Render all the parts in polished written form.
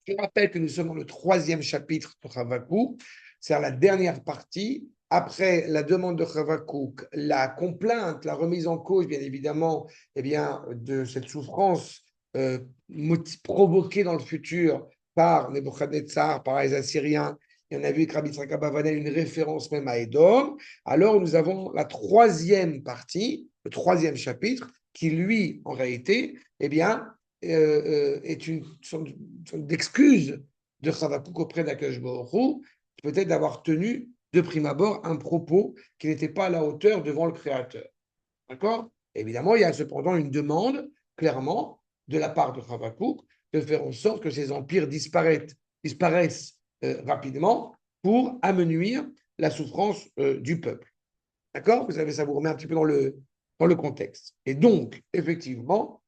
Je rappelle que nous sommes dans le troisième chapitre de Havakouk, c'est-à-dire la dernière partie. Après la demande de Havakouk, la complainte, la remise en cause, bien évidemment, eh bien, de cette souffrance provoquée dans le futur par Nebuchadnezzar, par les Assyriens. Et on a vu que Rabbi Yitzhak Abavanel une référence même à Édom. Alors, nous avons la troisième partie, le troisième chapitre, qui, lui, en réalité, eh bien, est une sorte d'excuse de Chavakouk auprès d'Akadosh Baruch Hu, peut-être d'avoir tenu de prime abord un propos qui n'était pas à la hauteur devant le Créateur. D'accord? Évidemment, il y a cependant une demande, clairement, de la part de Chavakouk, de faire en sorte que ces empires disparaissent rapidement pour amenuire la souffrance du peuple. D'accord? Vous savez, ça vous remet un petit peu dans le contexte. Et donc, effectivement,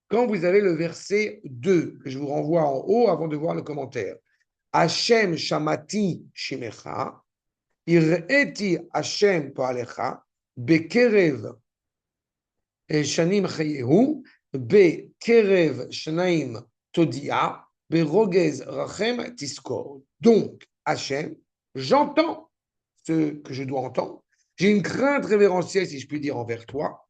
quand vous avez le verset 2, que je vous renvoie en haut avant de voir le commentaire, Hashem shamati shimecha, ir'eti Hashem po'alecha, bekerev shanim chayehu, bekerev shnaim todia, berogez rachem tiskor. Donc, Hashem, j'entends ce que je dois entendre. J'ai une crainte révérentielle, si je puis dire, envers toi.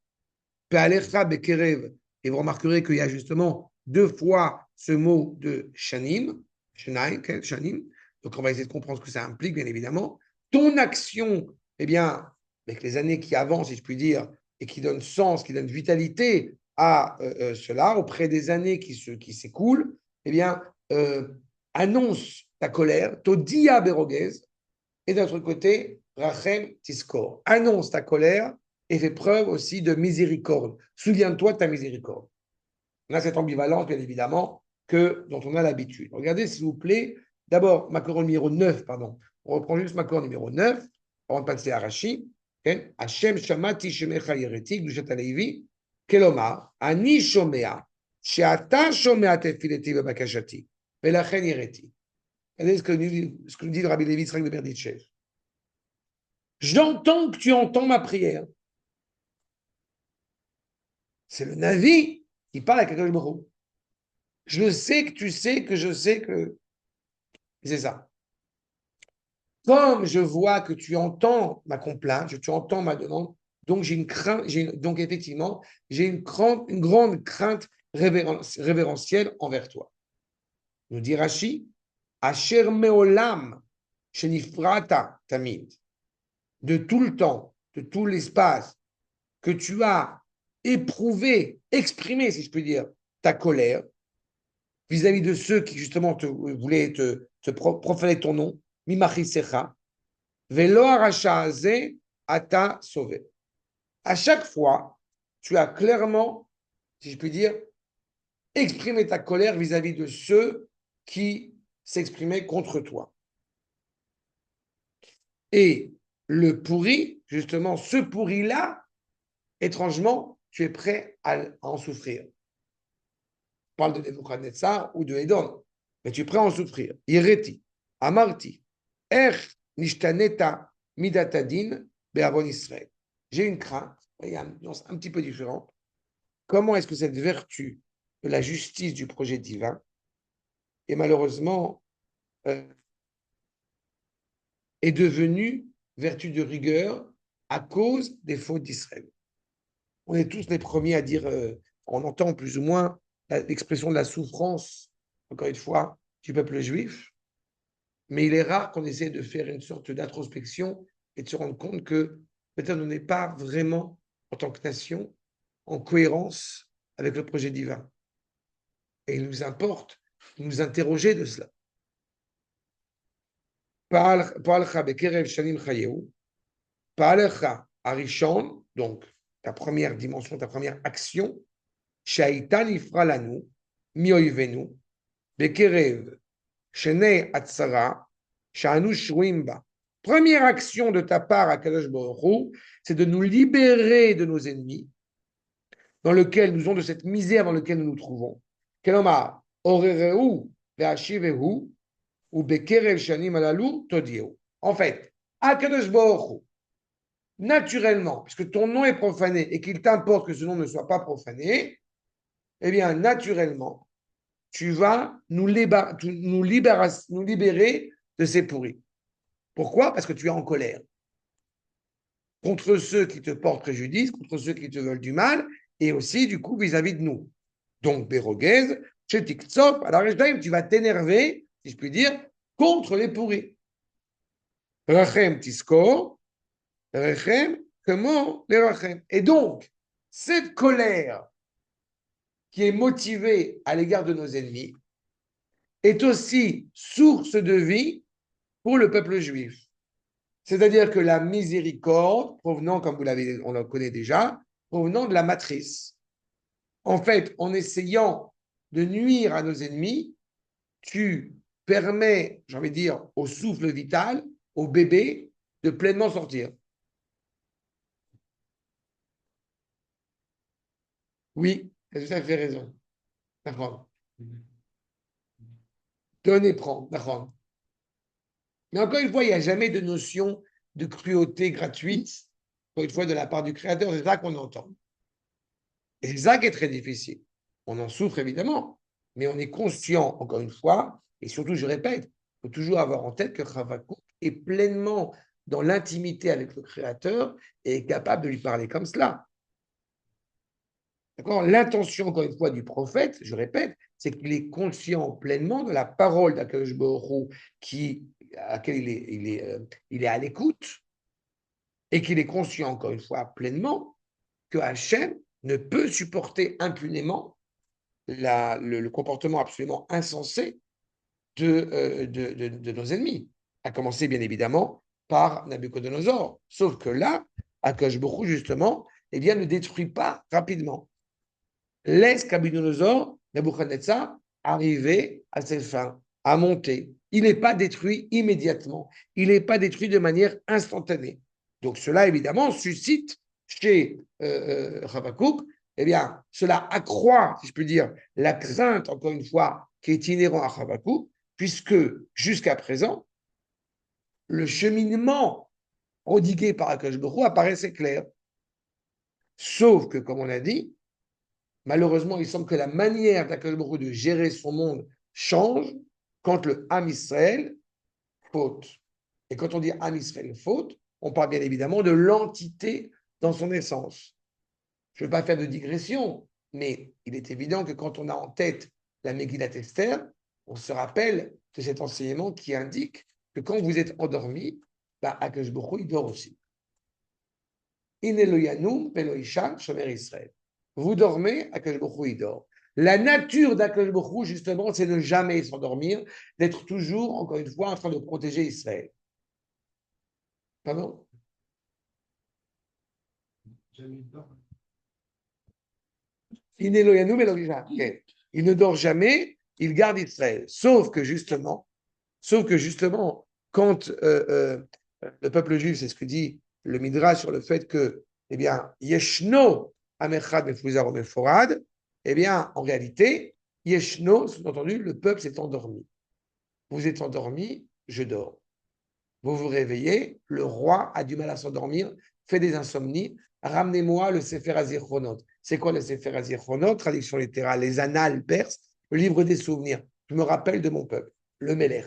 Pe'alecha bekerev. Et vous remarquerez qu'il y a justement deux fois ce mot de shanim, shanim. Donc, on va essayer de comprendre ce que ça implique, bien évidemment. Ton action, eh bien, avec les années qui avancent, si je puis dire, et qui donnent sens, qui donnent vitalité à cela, auprès des années qui s'écoulent, eh bien, annonce ta colère, todia berogez, et d'un autre côté, rachem tiskor, annonce ta colère et fait preuve aussi de miséricorde. Souviens-toi de ta miséricorde. On a cette ambivalence, bien évidemment, dont on a l'habitude. Regardez, s'il vous plaît, d'abord, Makor numéro 9, pardon. On reprend juste Makor numéro 9, avant de passer à Rashi. Hashem shamati shemecha yeretik, Gdushat Alevi, kelomar, ani shomea, sheata shomea tefileti vebakashati, velachen yereti. Regardez ce que nous dit le Rabbi Lévi Yitzhak de Berditchev. J'entends que tu entends ma prière. C'est le Navi qui parle à Kadosh Baruch Hu. Je sais que tu sais que je sais que c'est ça. Comme je vois que tu entends ma complainte, tu entends ma demande, donc j'ai une crainte, donc effectivement, j'ai une grande crainte révérentielle envers toi. Nous dit Rashi, Asher meolam shenifrata tamid, de tout le temps, de tout l'espace que tu as éprouvé, exprimé, si je puis dire, ta colère vis-à-vis de ceux qui justement voulaient te profaner ton nom, mimachisecha, velo arashaze ata sauvé. À chaque fois, tu as clairement, si je puis dire, exprimé ta colère vis-à-vis de ceux qui s'exprimaient contre toi. Et le pourri, justement, ce pourri-là, étrangement, tu es prêt à en souffrir. On parle de Nebuchadnezzar ou de Édom, mais tu es prêt à en souffrir. Ireti, Amarti, Nishtaneta, Midatadin, Be'avon Israël. J'ai une crainte, il y a une nuance un petit peu différente. Comment est-ce que cette vertu de la justice du projet divin est malheureusement est devenue vertu de rigueur à cause des fautes d'Israël? On est tous les premiers à dire, on entend plus ou moins l'expression de la souffrance, encore une fois, du peuple juif, mais il est rare qu'on essaie de faire une sorte d'introspection et de se rendre compte que peut-être on n'est pas vraiment, en tant que nation, en cohérence avec le projet divin. Et il nous importe de nous interroger de cela. Pa'alcha bekerev shanim chayeu, pa'alcha arishon, donc ta première dimension, ta première action, Shaïtan ifra lanu, mioivenu, bekerev, shenei atzara, shanu shruimba. Première action de ta part à Kadosh Baruch Hu, c'est de nous libérer de nos ennemis, dans lequel nous sommes de cette misère dans laquelle nous nous trouvons. Kelomar, orereu, ve'ashivehu, ou bekerev shanim alalu, todieu. En fait, à Kadosh Baruch Hu, naturellement, puisque ton nom est profané et qu'il t'importe que ce nom ne soit pas profané, eh bien, naturellement, tu vas nous libérer de ces pourris. Pourquoi? Parce que tu es en colère contre ceux qui te portent préjudice, contre ceux qui te veulent du mal, et aussi, du coup, vis-à-vis de nous. Donc, Béroguez, chez TikTok, à la tu vas t'énerver, si je puis dire, contre les pourris. Rachem Tisko, Rachem, comment les Rachem. Et donc, cette colère qui est motivée à l'égard de nos ennemis est aussi source de vie pour le peuple juif. C'est-à-dire que la miséricorde, provenant, comme on le connaît déjà, provenant de la matrice. En fait, en essayant de nuire à nos ennemis, tu permets, j'ai envie de dire, au souffle vital, au bébé, de pleinement sortir. Oui, tu as tout à fait raison. D'accord. Donne et prends. D'accord. Mais encore une fois, il n'y a jamais de notion de cruauté gratuite, encore une fois, de la part du Créateur. C'est ça qu'on entend. Et c'est ça qui est très difficile. On en souffre évidemment, mais on est conscient, encore une fois, et surtout, je répète, il faut toujours avoir en tête que Chavakouk est pleinement dans l'intimité avec le Créateur et est capable de lui parler comme cela. D'accord. L'intention, encore une fois, du prophète, je répète, c'est qu'il est conscient pleinement de la parole d'Akadosh Baruch Hu à laquelle il est à l'écoute et qu'il est conscient, encore une fois, pleinement que Hachem ne peut supporter impunément le comportement absolument insensé de nos ennemis, à commencer bien évidemment par Nabucodonosor. Sauf que là, Akadosh Baruch Hu, justement, eh bien, ne détruit pas rapidement. Laisse Nabucodonosor, arriver à ses fins, à monter. Il n'est pas détruit immédiatement. Il n'est pas détruit de manière instantanée. Donc cela, évidemment, suscite chez Habakkuk, eh bien, cela accroît, si je peux dire, la crainte, encore une fois, qui est inhérente à Habakkuk, puisque jusqu'à présent, le cheminement prodigué par Akash Baruch apparaissait clair. Sauf que, comme on a dit, malheureusement, il semble que la manière d'Akash Baruch de gérer son monde change quand le Ham Israël faute. Et quand on dit Ham Israël faute, on parle bien évidemment de l'entité dans son essence. Je ne veux pas faire de digression, mais il est évident que quand on a en tête la Megillat Esther, on se rappelle de cet enseignement qui indique que quand vous êtes endormi, Akash Baruch il dort aussi. In Eloyanum Peloishan Shomer Israël. Vous dormez, Akash Baruch il dort. La nature d'Akash Baruch justement, c'est de ne jamais s'endormir, d'être toujours, encore une fois, en train de protéger Israël. Pardon? In Eloyanum Peloishan. Il ne dort jamais, il garde Israël. Sauf que justement, quand le peuple juif, c'est ce que dit le Midrash sur le fait que, eh bien, Yeshno Amechad Mefuzar Meforad, eh bien, en réalité, Yeshno, sous-entendu, le peuple s'est endormi. Vous êtes endormi, je dors. Vous vous réveillez, le roi a du mal à s'endormir, fait des insomnies. Ramenez-moi le Sefer Hazichronot. C'est quoi le Sefer Hazichronot? Traduction littérale, les annales perses, le livre des souvenirs. Je me rappelle de mon peuple, le Melech.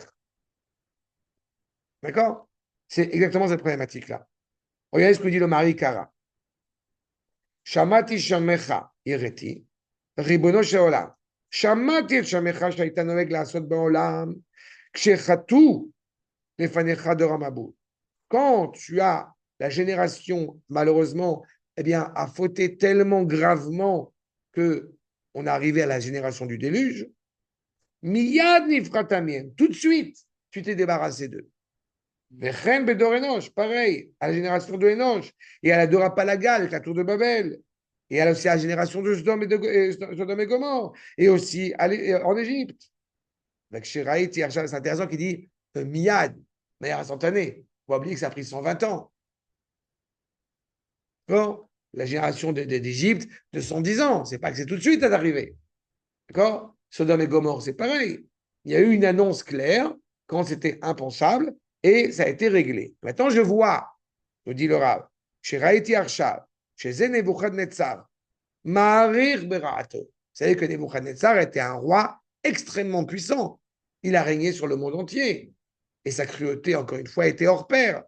D'accord? C'est exactement cette problématique-là. Regardez ce que dit le mari Kara. Shamati shamecha ireti, ribono sheolam. Shamati et shamecha שהיית נוהג לעשות בעולם, כשחטאו לפניך דור המבול. Quand tu as la génération, malheureusement, eh bien, a fauté tellement gravement que on est arrivé à la génération du déluge, miyad nifratamien, tout de suite, tu t'es débarrassé d'eux. Vechen bedor Enoch, pareil, à la génération de Enoch, et à la Dora Palagal, la tour de Babel, et aussi à la génération de Sodome et Gomorre, et aussi en Égypte. Avec Shiraït, c'est intéressant qu'il dit Miyad, de manière instantanée. Il faut oublier que ça a pris 120 ans. Bon, la génération d'Égypte, de 110 ans. C'est pas que c'est tout de suite arrivé. D'accord? Sodome et Gomorre, c'est pareil. Il y a eu une annonce claire quand c'était impensable et ça a été réglé. Maintenant, je vois, me dit le Rav, chez Raïti Arshav, chez Nebuchadnezzar, Ma'arir Bera'ato. Vous savez que Nebuchadnezzar était un roi extrêmement puissant. Il a régné sur le monde entier. Et sa cruauté, encore une fois, était hors pair.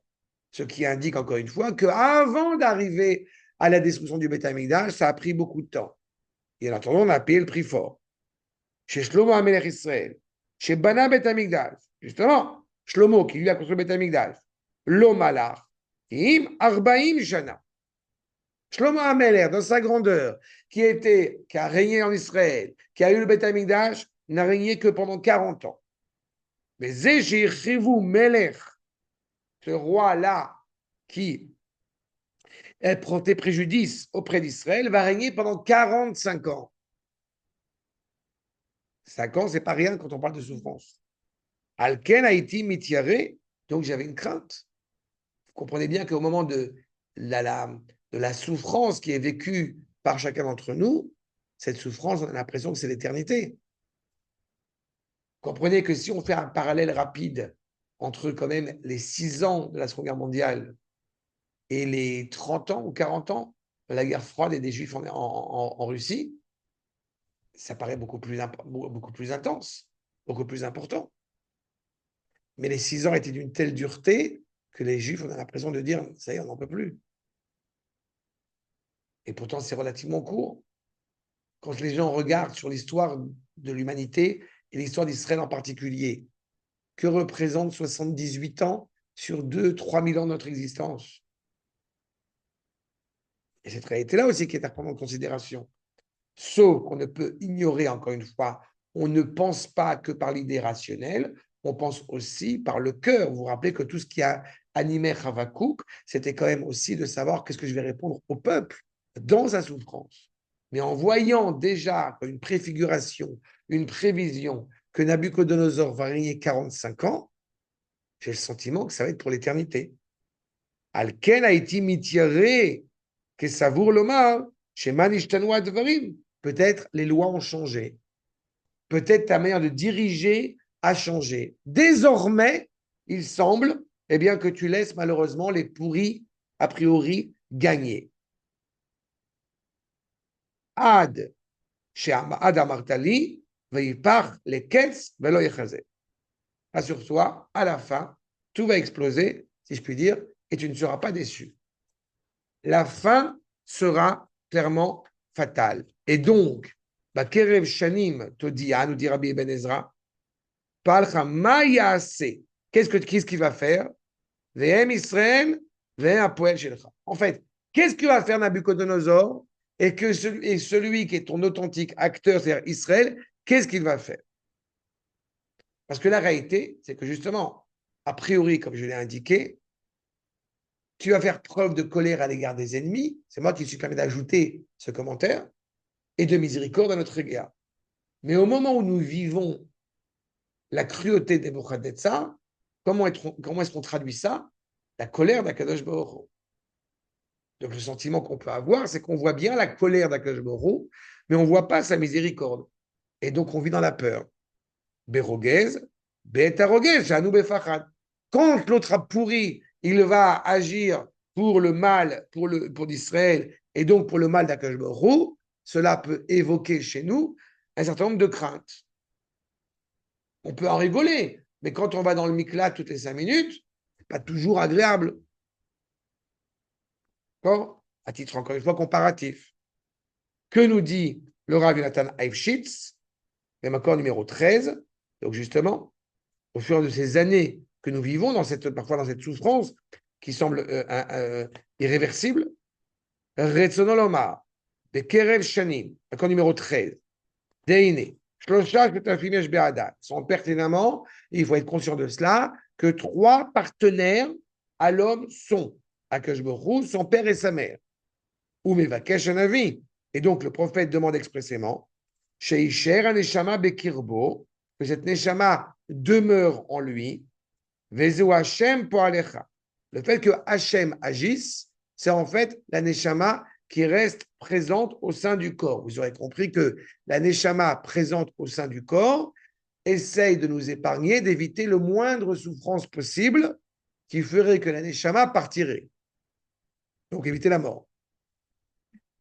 Ce qui indique, encore une fois, qu'avant d'arriver à la destruction du Beth Amikdash, ça a pris beaucoup de temps. Et en attendant, on a payé le prix fort. Chez Shlomo HaMelech Israël, chez Bana Beth Amikdash, justement, Shlomo, qui lui a construit Beth Amikdash, Lomalach, Im Arbaim Shana. Shlomo HaMelech, dans sa grandeur, qui a régné en Israël, qui a eu le Beth Amikdash, n'a régné que pendant 40 ans. Mais Zéchir Chivu Melech, ce roi-là, qui portait préjudice auprès d'Israël, va régner pendant 45 ans. 5 ans, c'est pas rien quand on parle de souffrance. Alken Haïti mitiaré, donc j'avais une crainte. Vous comprenez bien qu'au moment de la souffrance qui est vécue par chacun d'entre nous, cette souffrance, on a l'impression que c'est l'éternité. Comprenez que si on fait un parallèle rapide entre quand même les 6 ans de la Seconde Guerre mondiale et les 30 ans ou 40 ans de la guerre froide et des Juifs en Russie, ça paraît beaucoup plus intense, beaucoup plus important. Mais les 6 ans étaient d'une telle dureté que les Juifs, on a l'impression de dire, ça y est, on n'en peut plus. Et pourtant, c'est relativement court. Quand les gens regardent sur l'histoire de l'humanité et l'histoire d'Israël en particulier, que représentent 78 ans sur 2-3 000 ans de notre existence? Et cette réalité-là aussi qui est à prendre en considération. Sauf qu'on ne peut ignorer, encore une fois, on ne pense pas que par l'idée rationnelle, on pense aussi par le cœur. Vous vous rappelez que tout ce qui a animé Havakouk, c'était quand même aussi de savoir qu'est-ce que je vais répondre au peuple dans sa souffrance. Mais en voyant déjà une préfiguration, une prévision que Nabucodonosor va régner 45 ans, j'ai le sentiment que ça va être pour l'éternité. Alken Haïti mitiare que savour lomar, chez Manishtanu Advarim. Peut-être les lois ont changé. Peut-être ta manière de diriger a changé. Désormais, il semble bien, que tu laisses malheureusement les pourris, a priori, gagner. Ad, chez Ad Amartali, Veipach, les Ketz, Velo Yechaze. Assure-toi, à la fin, tout va exploser, si je puis dire, et tu ne seras pas déçu. La fin sera clairement fatale. Et donc, Kerev Shanim Todia, nous dit Rabbi Ben Ezra, Palcha Mayase. Qu'est-ce qu'il va faire? Vehem Israël, Vehem Apoel Shelcha. En fait, qu'est-ce que va faire Nabucodonosor et celui qui est ton authentique acteur, c'est-à-dire Israël, qu'est-ce qu'il va faire? Parce que la réalité, c'est que justement, a priori, comme je l'ai indiqué, tu vas faire preuve de colère à l'égard des ennemis, c'est moi qui me suis permis d'ajouter ce commentaire, et de miséricorde à notre égard. Mais au moment où nous vivons la cruauté des Nebuchadnezzar, comment est-ce qu'on traduit ça? La colère d'Akadosh Baruch Hu. Donc le sentiment qu'on peut avoir, c'est qu'on voit bien la colère d'Akadosh Baruch Hu, mais on ne voit pas sa miséricorde. Et donc on vit dans la peur. Berogez, Betarogez, Janou Befachad. Quand l'autre a pourri, il va agir pour le mal, pour Israël, et donc pour le mal d'Akadosh Baruch Hu, cela peut évoquer chez nous un certain nombre de craintes. On peut en rigoler, mais quand on va dans le miklat toutes les 5 minutes, c'est pas toujours agréable. D'accord? À titre encore une fois comparatif. Que nous dit le Rav Yonatan Eifshitz, même accord numéro 13, donc justement, au fur et à mesure de ces années que nous vivons, parfois dans cette souffrance qui semble irréversible, Retzonoloma, de Kerev Shanim, accord numéro 13, Deine, sont pertinemment, il faut être conscient de cela, que 3 partenaires à l'homme sont Akash Baruch Hu, son père et sa mère. Ou Mevakesh Anavi. Et donc le prophète demande expressément Sheisher Aneshama Bekirbo, que cette Neshama demeure en lui, Vezu Hashem Poalecha. Le fait que Hashem agisse, c'est en fait la Neshama qui reste présente au sein du corps. Vous aurez compris que la Neshama présente au sein du corps essaye de nous épargner, d'éviter le moindre souffrance possible qui ferait que la Neshama partirait. Donc éviter la mort.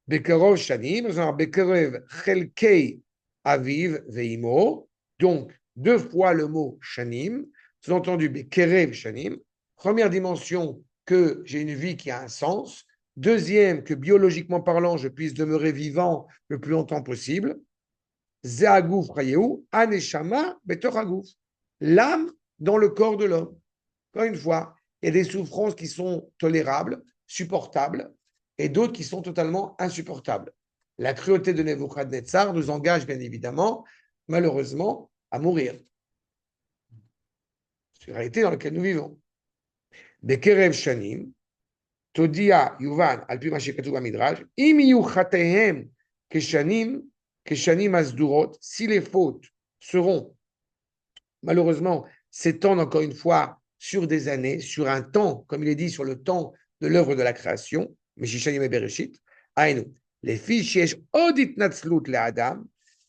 Bekarov Shanim, Bekarov Chelkei Aviv Veimo, Donc, 2 fois le mot shanim, sous-entendu Bekerev shanim. Première dimension, que j'ai une vie qui a un sens. Deuxième, que biologiquement parlant, je puisse demeurer vivant le plus longtemps possible. Zeagouf Rayeu, Aneshama Betoragouf. L'âme dans le corps de l'homme. Encore une fois, il y a des souffrances qui sont tolérables, supportables, et d'autres qui sont totalement insupportables. La cruauté de Nebuchadnezzar nous engage bien évidemment, malheureusement, à mourir. C'est la réalité dans laquelle nous vivons. Bekerev Shanim, Todia Yuvan, Alpi Mashikatu Midrash, Im Yuchatehem Keshanim Asdurot, si les fautes seront, malheureusement, s'étendent encore une fois sur des années, sur un temps, comme il est dit, sur le temps de l'œuvre de la création, Meshishanim et Bereshit, Aïnou, les filles Shesh Odit Natslut le Adam,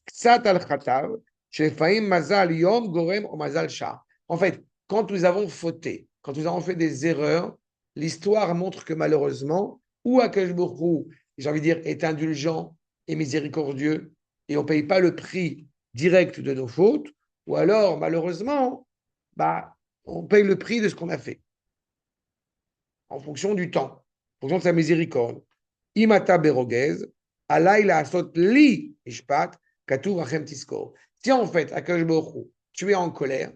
Ksat al Khatav, Shefaim Mazal Yom Gorem o Mazal Shah. En fait, quand nous avons fauté, quand nous avons fait des erreurs, l'histoire montre que malheureusement, ou Akash Borou, j'ai envie de dire, est indulgent et miséricordieux, et on ne paye pas le prix direct de nos fautes, ou alors, malheureusement, on paye le prix de ce qu'on a fait, en fonction du temps, en fonction de sa miséricorde. Imata berogez, alayla asot li ishpat, katu rachem tiskor. Si en fait, Akash Borou, tu es en colère,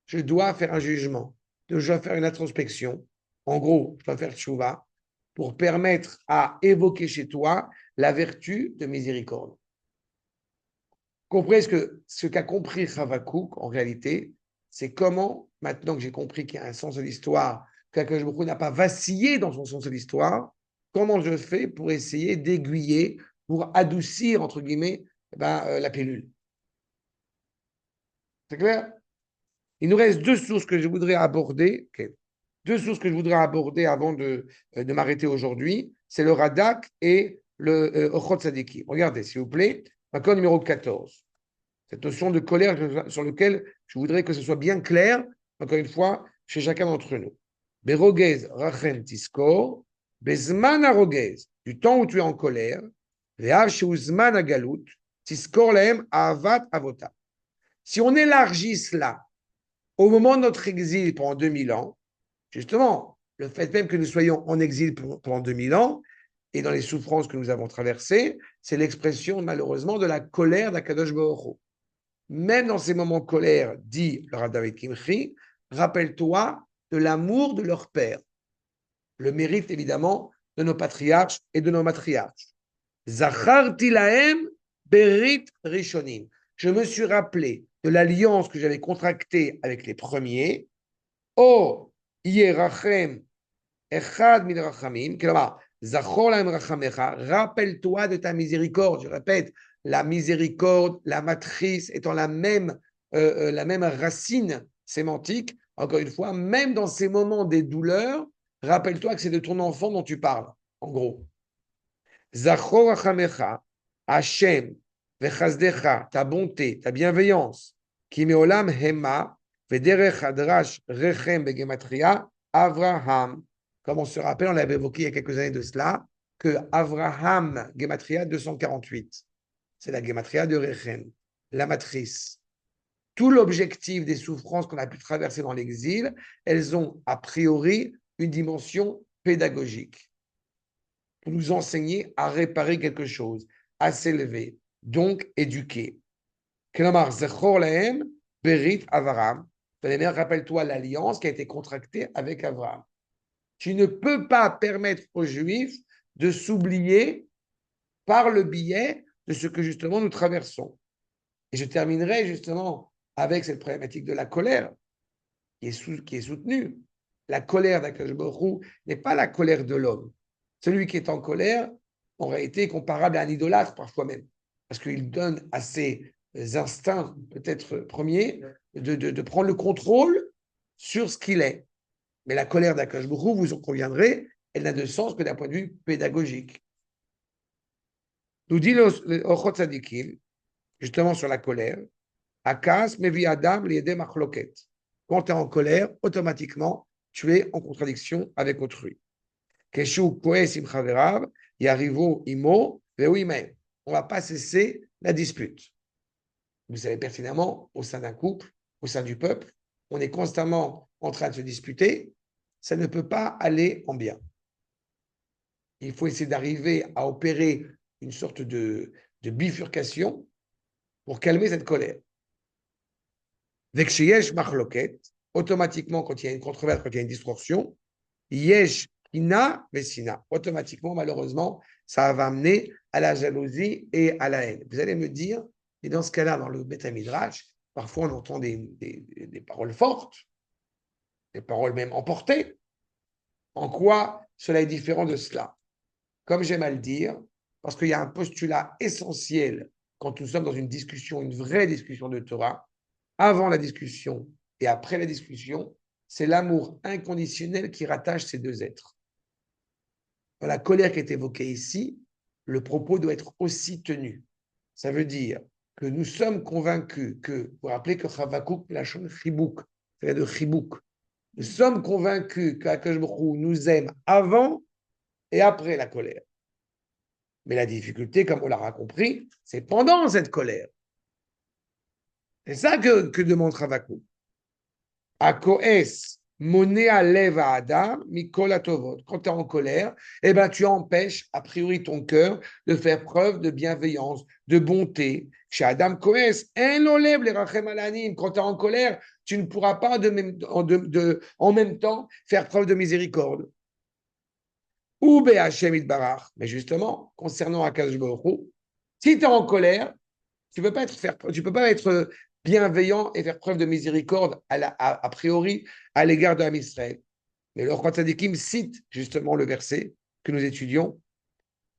je dois faire un jugement, je dois faire une introspection. En gros, je dois faire tchouva pour permettre à évoquer chez toi la vertu de miséricorde. Comprenez ce qu'a compris Havakouk, en réalité, c'est comment, maintenant que j'ai compris qu'il y a un sens de l'histoire, qu'Akadosh Baruch Hu n'a pas vacillé dans son sens de l'histoire, comment je fais pour essayer d'aiguiller, pour adoucir, entre guillemets, la pilule. C'est clair? Il nous reste 2 sources que je voudrais aborder. Okay. 2 sources que je voudrais aborder avant de m'arrêter aujourd'hui. C'est le Radak et le Ochot Sadiki. Regardez, s'il vous plaît, accord numéro 14. Cette notion de colère sur laquelle je voudrais que ce soit bien clair, encore une fois, chez chacun d'entre nous. Berogez rachem tiskor, bezman arogez, du temps où tu es en colère, ve'av sheuzman agalut, tiskor lahem avat avota. Si on élargit cela au moment de notre exil pendant 2000 ans, justement, le fait même que nous soyons en exil pendant 2000 ans, et dans les souffrances que nous avons traversées, c'est l'expression malheureusement de la colère d'Akadosh Baruch Hu. Même dans ces moments de colère, dit le Rav David Kimchi, rappelle-toi de l'amour de leur père. Le mérite évidemment de nos patriarches et de nos matriarches. Zacharti lahem berit rishonim. Je me suis rappelé de l'alliance que j'avais contractée avec les premiers. Oh, Yerachem echad min rachamim. Zachor lahem rachamecha. Rappelle-toi de ta miséricorde. Je répète, la miséricorde, la matrice étant la même racine sémantique, encore une fois, même dans ces moments des douleurs, rappelle-toi que c'est de ton enfant dont tu parles, en gros. Zachor achamecha, Hashem, vechazdecha, ta bonté, ta bienveillance, ki meolam hema, vederech hadrash rechem begematria, Avraham. Comme on se rappelle, on l'avait évoqué il y a quelques années de cela, que Avraham, gematria 248. C'est la gematria de Rechem, la matrice. Tout l'objectif des souffrances qu'on a pu traverser dans l'exil, elles ont a priori une dimension pédagogique pour nous enseigner à réparer quelque chose, à s'élever, donc éduquer. Kenomar zechor lahem berit Avraham. Rappelle-toi l'alliance qui a été contractée avec Avraham. Tu ne peux pas permettre aux Juifs de s'oublier par le biais de ce que justement nous traversons. Et je terminerai justement avec cette problématique de la colère qui est soutenue. La colère d'Akadosh Baruch Hu n'est pas la colère de l'homme. Celui qui est en colère, en réalité, est comparable à un idolâtre parfois même, parce qu'il donne à ses instincts peut-être premiers de prendre le contrôle sur ce qu'il est. Mais la colère d'Akadosh Baruch Hu, vous en conviendrez, elle n'a de sens que d'un point de vue pédagogique. Nous dit le Ochot Tzadikim, justement sur la colère, Akas mevi Adam liedem achloket. Quand tu es en colère, automatiquement, tu es en contradiction avec autrui. Keshu koes im chaverav, yarivo imo veu imem. On ne va pas cesser la dispute. Vous savez pertinemment, au sein d'un couple, au sein du peuple, on est constamment en train de se disputer. Ça ne peut pas aller en bien. Il faut essayer d'arriver à opérer une sorte de bifurcation pour calmer cette colère. Veksheyesh machloket, automatiquement, quand il y a une controverse, quand il y a une distorsion, yesh ina vesina. Automatiquement, malheureusement, ça va amener à la jalousie et à la haine. Vous allez me dire, et dans ce cas-là, dans le Beth Midrash, parfois on entend des paroles fortes, des paroles même emportées. En quoi cela est différent de cela? Comme j'aime à le dire, parce qu'il y a un postulat essentiel quand nous sommes dans une discussion, une vraie discussion de Torah, avant la discussion et après la discussion, c'est l'amour inconditionnel qui rattache ces deux êtres. Dans la colère qui est évoquée ici, le propos doit être aussi tenu. Ça veut dire que nous sommes convaincus que, vous vous rappelez que Chavakouk, la chaîne Chibouk, c'est de Chibouk. Nous sommes convaincus qu'Akash Baruch Hu nous aime avant et après la colère. Mais la difficulté, comme on l'aura compris, c'est pendant cette colère. C'est ça que demande Chavakouk. Akoes, monea leva adam, mikola tovot. Quand tu es en colère, eh ben, tu empêches, a priori, ton cœur de faire preuve de bienveillance, de bonté. Chez Adam Koes, enlève les rachem alanim. Quand tu es en colère, tu ne pourras pas en même temps faire preuve de miséricorde. Ou Hashem itbarach. Mais justement, concernant Akash Baruch Hu, si tu es en colère, tu ne peux pas être bienveillant et faire preuve de miséricorde a priori à l'égard de Israël. Mais le Roi Tzadikim cite justement le verset que nous étudions.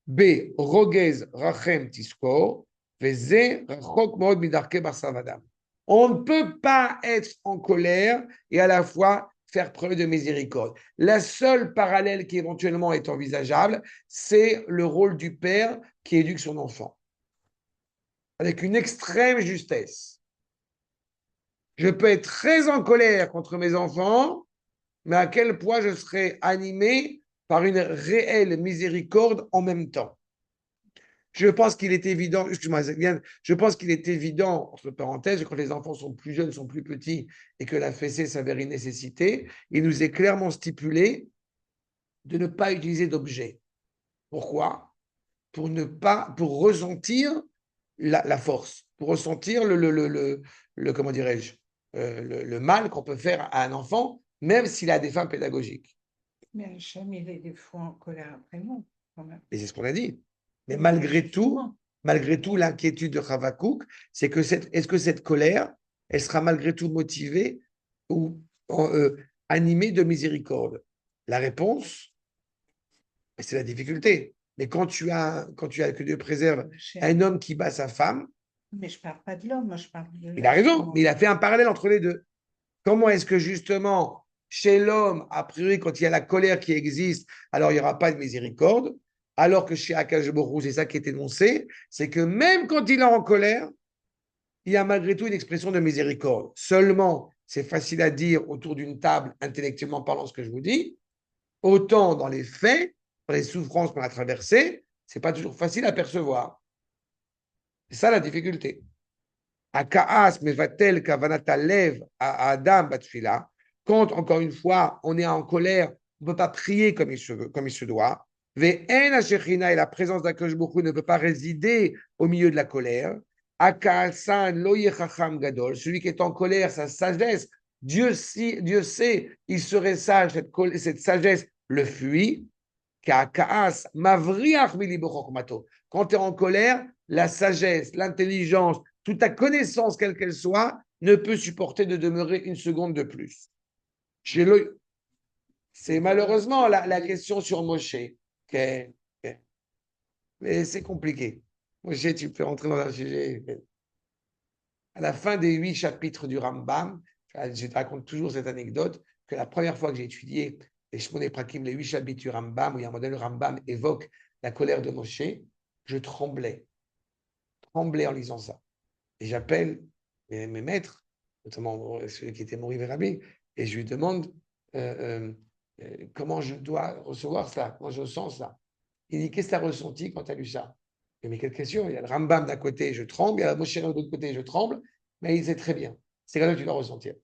B. Rogez rachem tiskor, veze rachok mod midarke barsavadam. On ne peut pas être en colère et à la fois faire preuve de miséricorde. La seule parallèle qui éventuellement est envisageable, c'est le rôle du père qui éduque son enfant avec une extrême justesse. Je peux être très en colère contre mes enfants, mais à quel point je serai animé par une réelle miséricorde en même temps. Je pense qu'il est évident, excuse-moi, je pense qu'il est évident, entre parenthèses, quand les enfants sont plus jeunes, sont plus petits et que la fessée s'avère une nécessité, il nous est clairement stipulé de ne pas utiliser d'objets. Pourquoi? Pour ressentir la force, pour ressentir comment dirais-je, le mal qu'on peut faire à un enfant, même s'il a des fins pédagogiques. Mais Hachem, il est des fois en colère après nous, quand même. Et c'est ce qu'on a dit. Mais Oui, malgré justement. tout, l'inquiétude de Havakouk, c'est que est-ce que cette colère, elle sera malgré tout motivée ou animée de miséricorde? La réponse, c'est la difficulté. Mais quand tu as que Dieu préserve un homme qui bat sa femme, Mais je ne parle pas de l'homme, moi je parle de il a raison, justement. mais il a fait un parallèle entre les deux. Comment est-ce que justement, chez l'homme, a priori, quand il y a la colère qui existe, alors il n'y aura pas de miséricorde, alors que chez Akash Baruch Hu, c'est ça qui est énoncé, c'est que même quand il est en colère, il y a malgré tout une expression de miséricorde. Seulement, c'est facile à dire autour d'une table, intellectuellement parlant, ce que je vous dis, autant dans les faits, dans les souffrances qu'on a traversées, c'est pas toujours facile à percevoir. C'est ça la difficulté. Akaas mevatel kavanata lev à Adam batfila. Quand, encore une fois, on est en colère, on ne peut pas prier comme il se doit. Ve'en hashechina, et la présence d'Akash Baruch Hu ne peut pas résider au milieu de la colère. Akaasan lo yechacham gadol, celui qui est en colère, sa sagesse, Dieu sait, il serait sage, cette sagesse le fuit. Quand tu es en colère, la sagesse, l'intelligence, toute ta connaissance, quelle qu'elle soit, ne peut supporter de demeurer une seconde de plus. C'est malheureusement la question sur Moshe. Okay. Okay. Mais c'est compliqué. Moshe, tu peux rentrer dans un sujet. À la fin des 8 chapitres du Rambam, je te raconte toujours cette anecdote, que la première fois que j'ai étudié les Shmoné Prakim, les 8 chapitres du Rambam, où il y a un modèle, le Rambam évoque la colère de Moshe, je tremblais en lisant ça. Et j'appelle mes maîtres, notamment celui qui était mon Rabbi, et je lui demande comment je dois recevoir ça, comment je sens ça. Il dit, qu'est-ce que tu as ressenti quand tu as lu ça? Mais quelle question? Il y a le Rambam d'un côté, je tremble, il y a Moshe de l'autre côté, je tremble, mais il sait très bien. C'est comme ça que tu dois ressentir.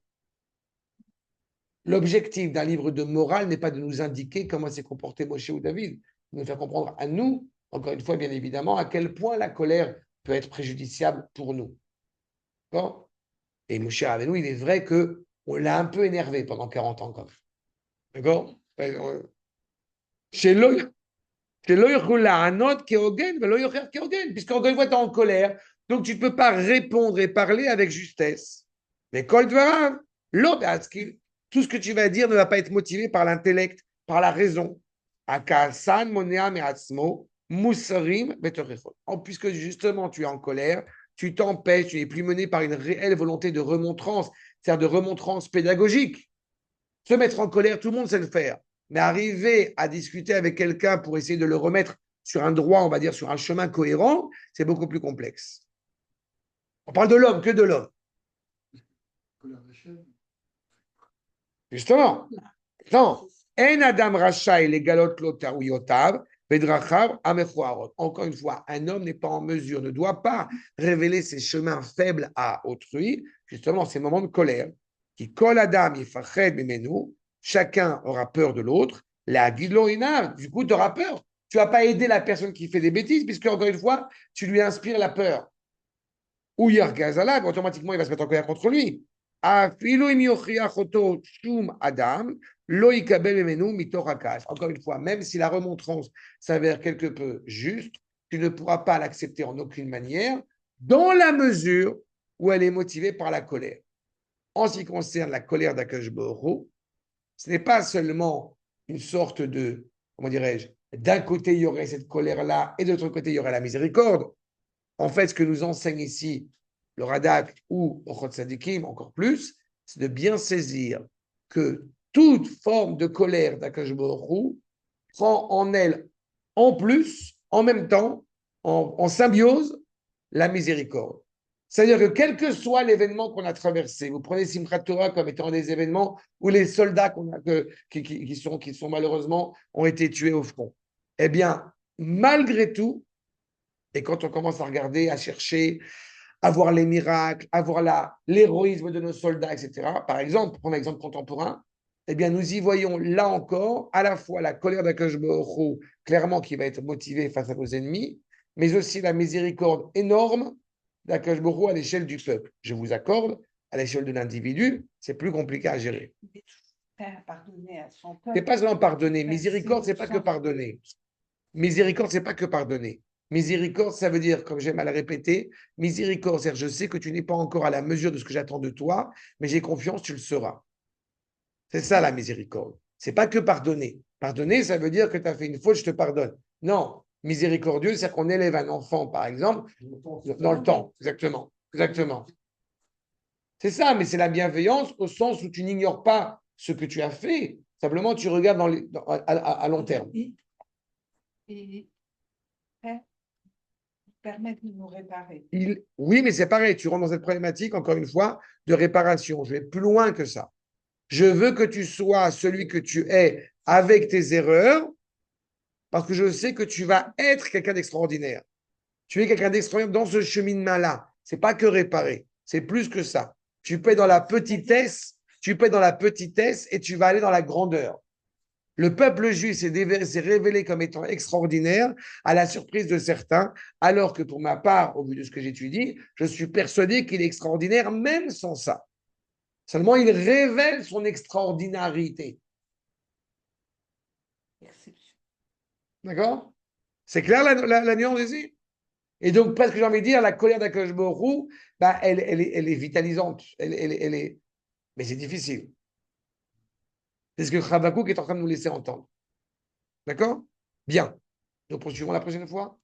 L'objectif d'un livre de morale n'est pas de nous indiquer comment s'est comporté Moshe ou David, de nous faire comprendre à nous, encore une fois, bien évidemment, à quel point la colère peut être préjudiciable pour nous. D'accord? Et Moshe Rabbeinu, il est vrai qu'on l'a un peu énervé pendant 40 ans quand même. D'accord? Chez l'œil, puisqu'encore une fois, tu es en colère, donc tu ne peux pas répondre et parler avec justesse. Mais kol dvarav, lo be'atzkil, tout ce que tu vas dire ne va pas être motivé par l'intellect, par la raison. Akasan monea me'atzmo, musarim betorechot. Puisque justement tu es en colère, tu t'empêches, tu n'es plus mené par une réelle volonté de remontrance, c'est-à-dire de remontrance pédagogique. Se mettre en colère, tout le monde sait le faire. Mais arriver à discuter avec quelqu'un pour essayer de le remettre sur un droit, on va dire, sur un chemin cohérent, c'est beaucoup plus complexe. On parle de l'homme, que de l'homme. Justement. Non. En adam rachai les galot lotaouyotav, vedrachav amechoarot. Encore une fois, un homme n'est pas en mesure, ne doit pas révéler ses chemins faibles à autrui, justement, ces moments de colère. Qui kol adam yifached mimenu, chacun aura peur de l'autre. La guidlo inav, du coup, tu auras peur. Tu vas pas aider la personne qui fait des bêtises, puisque, encore une fois, tu lui inspires la peur. Ou Yargazala, automatiquement, il va se mettre en colère contre lui. Encore une fois, même si la remontrance s'avère quelque peu juste, tu ne pourras pas l'accepter en aucune manière, dans la mesure où elle est motivée par la colère. En ce qui concerne la colère d'Akash Borou, ce n'est pas seulement une sorte de, comment dirais-je, d'un côté il y aurait cette colère-là et de l'autre côté il y aurait la miséricorde. En fait, ce que nous enseigne ici le Radak ou Ochot Sadikim, encore plus, c'est de bien saisir que toute forme de colère d'Akash Baruch prend en elle, en plus, en même temps, en symbiose, la miséricorde. C'est-à-dire que quel que soit l'événement qu'on a traversé, vous prenez Simchat Torah comme étant des événements où les soldats qui sont malheureusement ont été tués au front. Eh bien, malgré tout, et quand on commence à regarder, à chercher, à voir les miracles, à voir l'héroïsme de nos soldats, etc., par exemple, pour prendre un exemple contemporain, eh bien, nous y voyons là encore à la fois la colère d'Akash Baruch Hu, clairement qui va être motivée face à nos ennemis, mais aussi la miséricorde énorme d'Akash Baruch Hu à l'échelle du peuple. Je vous accorde, à l'échelle de l'individu, c'est plus compliqué à gérer. Pardonner à son C'est peuple. pas seulement pardonner. Miséricorde, c'est pas que pardonner. Miséricorde, c'est pas que pardonner. Miséricorde, ça veut dire, comme j'aime à le répéter, miséricorde, c'est-à-dire je sais que tu n'es pas encore à la mesure de ce que j'attends de toi, mais j'ai confiance, tu le seras. C'est ça la miséricorde. C'est pas que pardonner. Pardonner, ça veut dire que tu as fait une faute, je te pardonne. Non, miséricordieux, c'est qu'on élève un enfant, par exemple, dans le temps. Exactement. Exactement. C'est ça, mais c'est la bienveillance au sens où tu n'ignores pas ce que tu as fait. Simplement, tu regardes à long terme. Et permettre de nous réparer. Oui, mais c'est pareil, tu rentres dans cette problématique, encore une fois, de réparation. Je vais plus loin que ça. Je veux que tu sois celui que tu es avec tes erreurs, parce que je sais que tu vas être quelqu'un d'extraordinaire. Tu es quelqu'un d'extraordinaire dans ce cheminement-là. C'est pas que réparer, c'est plus que ça. Tu peux être dans la petitesse, et tu vas aller dans la grandeur. Le peuple juif s'est révélé comme étant extraordinaire à la surprise de certains, alors que pour ma part, au vu de ce que j'étudie, je suis persuadé qu'il est extraordinaire même sans ça. Seulement, il révèle son extraordinarité. D'accord? C'est clair la nuance ici? Et donc, presque j'ai envie de dire, la colère d'Akadosh Baruch Hu, bah, elle est vitalisante. Mais c'est difficile. C'est ce que Chavakouk est en train de nous laisser entendre. D'accord? Bien. Nous poursuivons la prochaine fois.